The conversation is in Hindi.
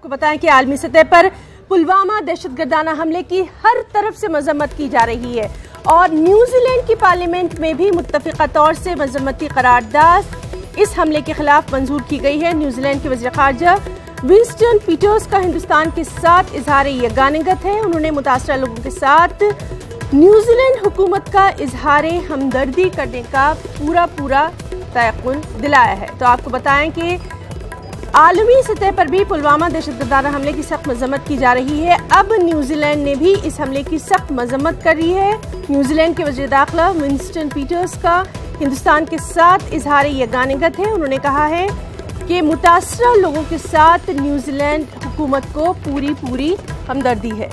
आपको बताएं कि आलमी सतह पर पुलवामा दहशतगर्दाना हमले की हर तरफ से मजम्मत की जा रही है और न्यूजीलैंड की पार्लियामेंट में भी मुत्तफिका तौर से मजम्मती करारदाद इस हमले के खिलाफ मंजूर की गई है। न्यूजीलैंड के वज़ीर ख़ारजा विंस्टन पीटर्स का हिंदुस्तान के साथ इजहार यगानगत है। उन्होंने मुतासरा लोगों के साथ न्यूजीलैंड हुकूमत का इजहार हमदर्दी करने का पूरा तयक़ुन दिलाया है। तो आपको बताएं कि आलमी सतह पर भी पुलवामा दहशतगर्दाना हमले की सख्त मजम्मत की जा रही है। अब न्यूजीलैंड ने भी इस हमले की सख्त मजम्मत करी है। न्यूजीलैंड के वज़ीर दाखिला विंस्टन पीटर्स का हिंदुस्तान के साथ इजहार यगानगत है। उन्होंने कहा है कि मुतासरा लोगों के साथ न्यूजीलैंड हुकूमत को पूरी हमदर्दी है।